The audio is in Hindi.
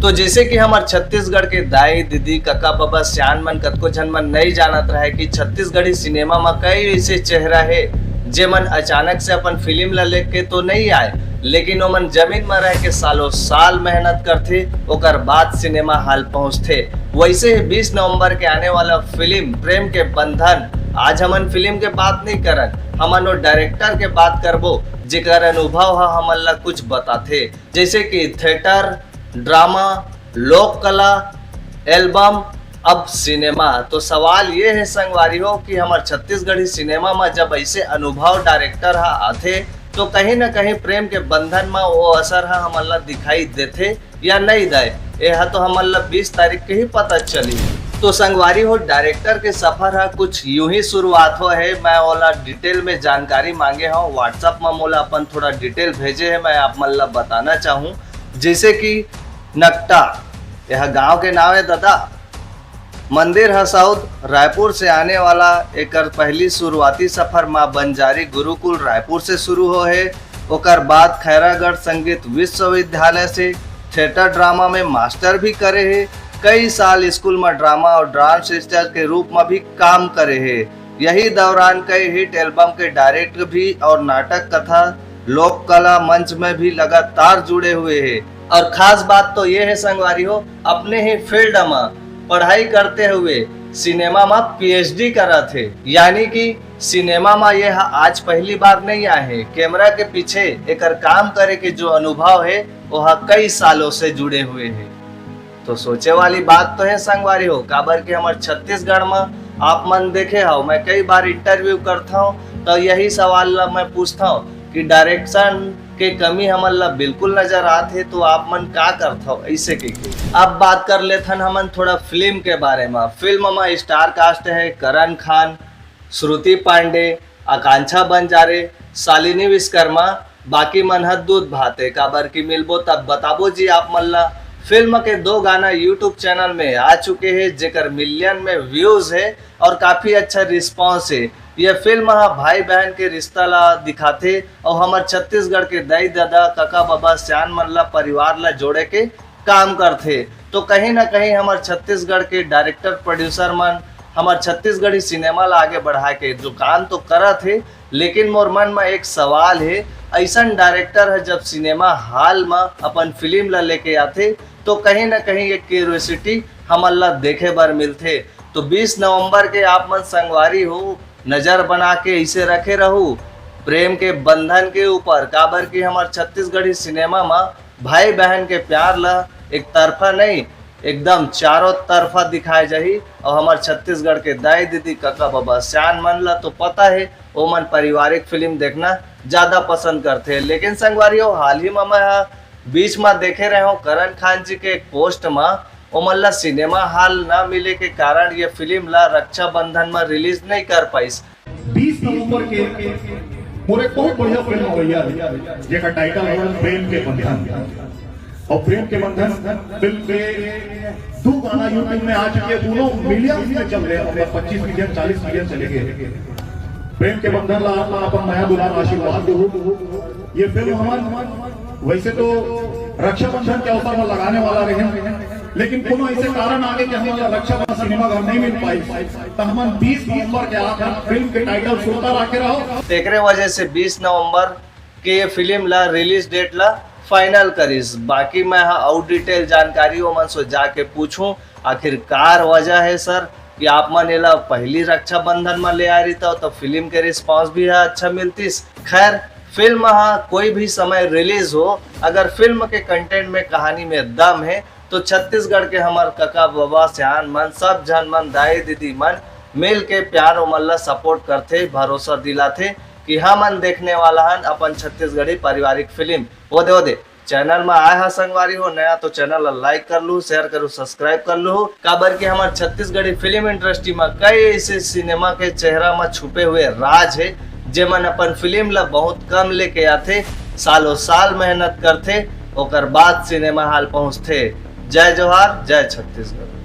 तो जैसे कि हमार छत्तीसगढ़ के दाई दीदी काका बाबा सियान मन कतको झन मन नहीं जानत रहे कि छत्तीसगढ़ी सिनेमा में कई ऐसे चेहरा है जे मन अचानक से अपन फिल्म ला लेके तो नहीं आए, लेकिन ओमन जमीन में रह के सालों साल मेहनत करथे ओकर बाद सिनेमा हॉल पहुंचथे। वैसे ही 20 नवंबर के आने वाला फिल्म प्रेम के बंधन, आज हमन फिल्म के बात नहीं करन, हमन वो डायरेक्टर के बात करबो जेकर अनुभव हमन ला कुछ बताथे, जैसे कि थिएटर, ड्रामा, लोक कला, एल्बम, अब सिनेमा। तो सवाल ये है संगवारी हो कि हमारे छत्तीसगढ़ी सिनेमा में जब ऐसे अनुभव डायरेक्टर आथे तो कहीं ना कहीं प्रेम के बंधन में वो असर हमन ला दिखाई देथे या नहीं दे, यह तो हमन ला 20 तारीख के ही पता चली। तो संगवारी हो डायरेक्टर के सफर है कुछ यूं ही शुरुआत हो है। मैं ओला डिटेल में जानकारी मांगे हूँ, व्हाट्सएप में मोला अपन थोड़ा डिटेल भेजे है, मैं आप मन ला बताना चाहूँ। जैसे कि नकटा, यह गांव के नाम है दादा। मंदिर हसाउद रायपुर से आने वाला एक पहली शुरुआती सफर माँ बंजारी गुरुकुल रायपुर से शुरू हो है। ओकर बाद खैरागढ़ संगीत विश्वविद्यालय से थिएटर ड्रामा में मास्टर भी करे है। कई साल स्कूल में ड्रामा और डांस टीचर के रूप में भी काम करे है। यही दौरान कई हिट एल्बम के डायरेक्टर भी और नाटक कथा लोक कला मंच में भी लगातार जुड़े हुए हैं। और खास बात तो ये है संगवारी हो, अपने ही फील्ड में पढ़ाई करते हुए सिनेमा में पीएचडी करा थे, यानी कि सिनेमा में यह आज पहली बार नहीं आए हैं। कैमरा के पीछे एक काम करे के जो अनुभव है वह कई सालों से जुड़े हुए हैं। तो सोचे वाली बात तो है संगवारी हो, काबर कि हमारे छत्तीसगढ़ में आप मन देखे हो, मैं कई बार इंटरव्यू करता हूँ तो यही सवाल मैं पूछता हूँ कि डायरेक्शन के कमी हमन ला बिल्कुल नजर आते, तो आप मन का करता हो ऐसे के। अब बात कर लेथन हमन थोड़ा फिल्म के बारे में। फिल्म में स्टार कास्ट है करण खान, श्रुति पांडे, आकांक्षा बंजारे, शालिनी विश्वकर्मा, बाकी मन ह दूध भाते काबर की मिलबो तब बताबो जी आप मन ला। फिल्म के 2 गाना यूट्यूब चैनल में आ चुके हैं जेकर मिलियन में व्यूज है और काफी अच्छा रिस्पांस है। यह फिल्म भाई बहन के रिश्ता ला दिखाते और हमारे छत्तीसगढ़ के दाई दादा काका बाबा सियान मन ला परिवार ला जोड़े के काम करते। तो कहीं ना कहीं हमारे छत्तीसगढ़ के डायरेक्टर प्रोड्यूसर मन हमारे छत्तीसगढ़ी सिनेमा ला आगे बढ़ा के जो काम तो करा थे, लेकिन मोर मन में एक सवाल है, ऐसा डायरेक्टर है जब सिनेमा हॉल में अपन फिल्म ला लेके आते तो कहीं ना कहीं एक क्यूरियोसिटी हमन ला देखे बर मिलते। तो 20 नवंबर के आप मन संगवारी हो नजर बना के इसे रखे रहू प्रेम के बंधन के ऊपर, काबर की हमारे छत्तीसगढ़ी सिनेमा में भाई बहन के प्यार ला एक तरफा नहीं एकदम चारों तरफा दिखाए जाही। और हमारे छत्तीसगढ़ के दाई दीदी काका बाबा सियान मन ला तो पता है वो मन पारिवारिक फिल्म देखना ज्यादा पसंद करते हैं। लेकिन संगवारी हो हाल ही में मैं बीच में देखे रहे हो करण खान जी के एक पोस्ट में ओमन ला सिनेमा हॉल ना मिले के कारण ये फिल्म ला रक्षाबंधन में रिलीज नहीं कर पाई। 20 नवंबर के पूरे बहुत बढ़िया फिल्म हो भैया जेका टाइटल है प्रेम के बंधन। और प्रेम के बंधन फिल्म के 2 गाना यूट्यूब में आ चुके, दोनों मिलियंस में चल रहे हैं, 25 मिलियन 40 मिलियन चले गए। प्रेम के बंधन ला अपन नया दुलार आशीर्वाद दो। ये फिल्म हमारे वैसे तो रक्षाबंधन के अवसर में लगाने वाला रहे, लेकिन कोनो ऐसे कारण आगे कि हमारा रक्षाबंधन सिनेमा घर नहीं मिल पाई, तो हम 20 नवंबर के आखिर फिल्म के टाइटल श्रोता रखे रहो। एकरे वजह से 20 नवंबर के ये फिल्म ला रिलीज डेट ला फाइनल करीस। बाकी मैं और डिटेल जानकारी वो मन से जाके पूछूं आखिरकार वजह है सर कि आप मन एला पहली रक्षाबंधन में ले आ रही तो फिल्म के रिस्पांस भी है अच्छा मिलतीस। खैर फिल्म कोई भी समय रिलीज हो, अगर फिल्म के कंटेंट में कहानी में दम है तो छत्तीसगढ़ के हमार काका बाबा सियान मन सब जन मन दाई दीदी मन मिल के प्यार उमल्ला सपोर्ट करते, भरोसा दिलाते कि हमन देखने वाला हन अपन छत्तीसगढ़ी पारिवारिक फिल्म। वो दे चैनल में आए हा संगवारी हो नया तो चैनल लाइक कर लू, शेयर करूँ, सब्सक्राइब कर लू। काबर की हमारे छत्तीसगढ़ी फिल्म इंडस्ट्री में कई ऐसे सिनेमा के चेहरा में छुपे हुए राज है जेमन अपन फिल्म ला बहुत कम लेके आते, सालों साल मेहनत करते, ओकर बाद सिनेमा हॉल पहुँचते। जय जोहार, जय छत्तीसगढ़।